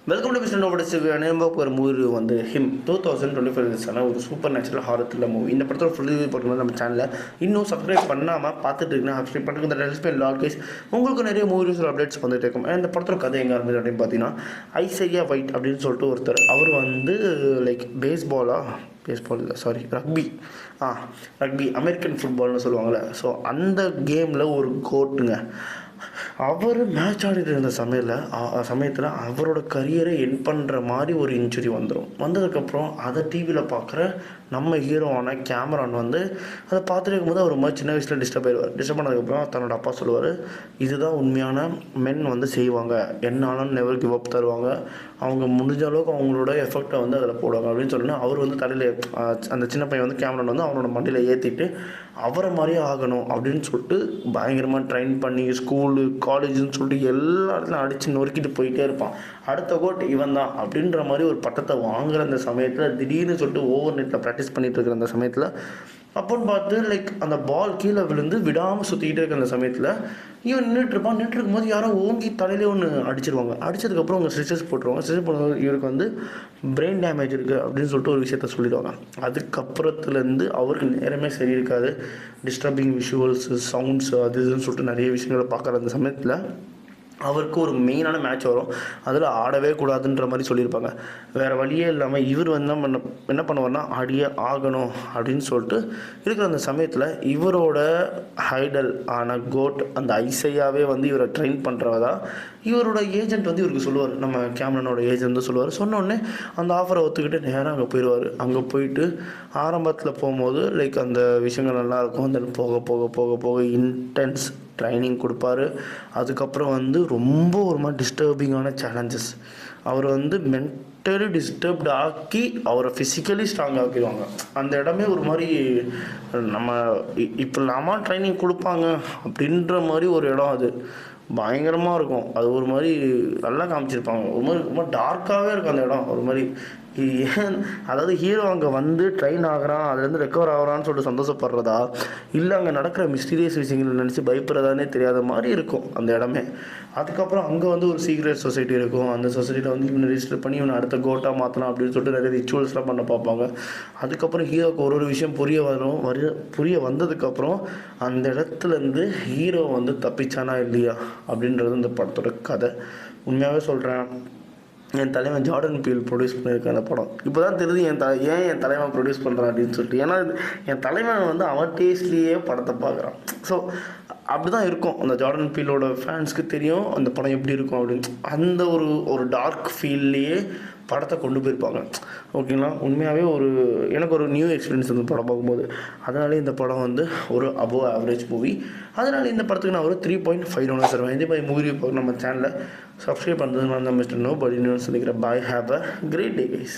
Welcome to mister nobody's ஒரு movie வந்து him 2025 ஒரு super natural horror thriller movie. இந்த படத்தோட ஃபுல் ரிவ்யூ போட்டுருந்தோம் நம்ம சேனலில். இன்னும் சப்ஸ்கிரைப் பண்ணாமல் பார்த்துட்டு இருக்குன்னா சப்ஸ்கிரைப் பண்ணுறது இந்த ரெஸ்பெக்ட் லால்கேஸ் உங்களுக்கு நிறைய மூவிஸ் அப்டேட்ஸ் வந்துட்டு இருக்கும். இந்த படத்தோட கதை எங்கே இருந்தது அப்படின்னு பார்த்தீங்கன்னா, ஐசையா ஒயிட் அப்படின்னு சொல்லிட்டு ஒருத்தர், அவர் வந்து லைக் பேஸ்பால் இல்லை சாரி ரக்பி அமெரிக்கன் ஃபுட்பால்னு சொல்லுவாங்கள்ல. ஸோ அந்த கேமில் ஒரு கோட்டுங்க, அவர் மேட்ச் ஆடிட்டு இருந்த சமயத்தில் அவரோட கரியரை என் பண்ணுற மாதிரி ஒரு இன்ஜுரி வந்ததுக்கப்புறம் அதை டிவியில் பார்க்குற நம்ம ஹீரோவான கேமரான் வந்து அதை பார்த்துட்டு இருக்கும்போது அவர் மாதிரி சின்ன வயசில் டிஸ்டர்ப் பண்ணதுக்கப்புறம் தன்னோட அப்பா சொல்லுவார், இதுதான் உண்மையான மென் வந்து செய்வாங்க, என்னாலும் நெவர் கிவ் அப் தருவாங்க, அவங்க முடிஞ்ச அளவுக்கு அவங்களோட எஃபெக்டை வந்து அதில் போடுவாங்க அப்படின்னு சொன்னா அவர் வந்து தலையில் அந்த சின்ன பையன் வந்து கேமரான் வந்து அவனோட மண்டியில் ஏற்றிட்டு அவரை மாதிரியே ஆகணும் அப்படின்னு சொல்லிட்டு பயங்கரமாக ட்ரைன் பண்ணி ஸ்கூலு காலேஜுன்னு சொல்லிட்டு எல்லா இடத்துலையும் அடித்து நொறுக்கிட்டு போயிட்டே இருப்பான். அடுத்த கோட் இவன் தான் அப்படின்ற மாதிரி ஒரு பட்டத்தை வாங்குகிற அந்த சமயத்தில் திடீர்னு சொல்லிட்டு ஓவர் நெட்டில் ப்ராக்டிஸ் பண்ணிகிட்டு இருக்கிற அந்த சமயத்தில் அப்போன்னு பார்த்து லைக் அந்த பால் கீழே விழுந்து விடாமல் சுற்றிக்கிட்டே இருக்கிற அந்த சமயத்தில் இவன் நின்றுட்டு போது யாரோ ஓங்கி தலையிலே ஒன்று அடிச்சிருவாங்க. அடித்ததுக்கப்புறம் அவங்க ஸ்டிச்சஸ் போட்டுருவாங்க. இவருக்கு வந்து பிரெயின் டேமேஜ் இருக்குது அப்படின்னு சொல்லிட்டு ஒரு விஷயத்த சொல்லிடுவாங்க. அதுக்கப்புறத்துலேருந்து அவருக்கு நேரமே சரி இருக்காது. டிஸ்டர்பிங் விஷுவல்ஸு, சவுண்ட்ஸு, அது இதுன்னு சொல்லிட்டு நிறைய விஷயங்களை பார்க்குற அந்த சமயத்தில் அவருக்கு ஒரு மெயினான மேட்ச் வரும். அதில் ஆடவே கூடாதுன்ற மாதிரி சொல்லியிருப்பாங்க. வேறு வழியே இல்லாமல் இவர் வந்து என்ன பண்ணுவார்னா ஆடியே ஆகணும் அப்படின்னு சொல்லிட்டு இருக்கிற அந்த சமயத்தில் இவரோட ஹைடல் ஆன கோட் அந்த ஐசையாவே வந்து இவரை ட்ரெயின் பண்ணுறதா இவரோட ஏஜென்ட் வந்து இவருக்கு சொல்லுவார். நம்ம கேமரனோட ஏஜென்ட் வந்து சொல்லுவார். சொன்னோடனே அந்த ஆஃபரை ஒத்துக்கிட்டு நேராக அங்கே போயிடுவார். அங்கே போயிட்டு ஆரம்பத்தில் போகும்போது லைக் அந்த விஷயங்கள் நல்லாயிருக்கும். அந்த போக போக போக போக இன்டென்ஸ் ட்ரைனிங் கொடுப்பாரு. அதுக்கப்புறம் வந்து ரொம்ப ஒரு மாதிரி டிஸ்டர்பிங்கான சேலஞ்சஸ், அவர் வந்து மென்டலி டிஸ்டர்ப்டு ஆக்கி அவரை ஃபிசிக்கலி ஸ்ட்ராங் ஆக்கிடுவாங்க. அந்த இடமே ஒரு மாதிரி நம்ம இப்போ இல்லாமல் ட்ரைனிங் கொடுப்பாங்க அப்படின்ற மாதிரி ஒரு இடம். அது பயங்கரமாக இருக்கும். அது ஒரு மாதிரி நல்லா காமிச்சிருப்பாங்க. ஒரு மாதிரி ரொம்ப டார்க்காகவே இருக்கும் அந்த இடம். ஒரு மாதிரி ஏன் அதாவது ஹீரோ அங்கே வந்து ட்ரெயின் ஆகிறான், அதுலேருந்து ரெக்கவர் ஆகிறான்னு சொல்லிட்டு சந்தோஷப்படுறதா இல்லை அங்கே நடக்கிற மிஸ்டீரியஸ் விஷயங்களை நினச்சி பயப்படுறதானே தெரியாத மாதிரி இருக்கும் அந்த இடமே. அதுக்கப்புறம் அங்கே வந்து ஒரு சீக்ரெட் சொசைட்டி இருக்கும். அந்த சொசைட்டியில் வந்து இவனை ரிஜிஸ்டர் பண்ணி இவனை அடுத்த கோட்டாக மாற்றலாம் அப்படின்னு சொல்லிட்டு நிறைய ரிச்சுவல்ஸ்லாம் பண்ண பார்ப்பாங்க. அதுக்கப்புறம் ஹீரோவுக்கு ஒரு விஷயம் புரிய வந்ததுக்கப்புறம் அந்த இடத்துலேருந்து ஹீரோ வந்து தப்பிச்சானா இல்லையா அப்படின்றது இந்த படத்தோட கதை. உண்மையாகவே சொல்கிறேன், என் தலைவன் ஜார்டன் பீல் ப்ரொடியூஸ் பண்ணியிருக்க அந்த படம் இப்போ தான் தெரியுது ஏன் என் தலைவன் ப்ரொடியூஸ் பண்ணுறான் அப்படின்னு சொல்லிட்டு. ஏன்னா என் தலைவன் வந்து அவன் டேஸ்ட்லேயே படத்தை பார்க்குறான். ஸோ அப்படி தான் இருக்கும். அந்த ஜார்டன் பீலோட ஃபேன்ஸ்க்கு தெரியும் அந்த படம் எப்படி இருக்கும் அப்படின்னு. அந்த ஒரு டார்க் ஃபீல்லையே படத்தை கொண்டு போயிருப்பாங்க. ஓகேங்களா, உண்மையாகவே எனக்கு ஒரு நியூ எக்ஸ்பீரியன்ஸ் இந்த படம் பார்க்கும்போது. அதனாலே இந்த படம் வந்து ஒரு அபோவ் ஆவரேஜ் மூவி. அதனால் இந்த படத்துக்கு நான் ஒரு 3.5 தருவேன். இதே மாதிரி மூவி பார்க்க நம்ம சேனலை சப்ஸ்கிரைப் பண்ணுறது நான் தான் மிஸ்டர் நோபடி சொல்லிக்கிறேன். Bye, have a great day guys.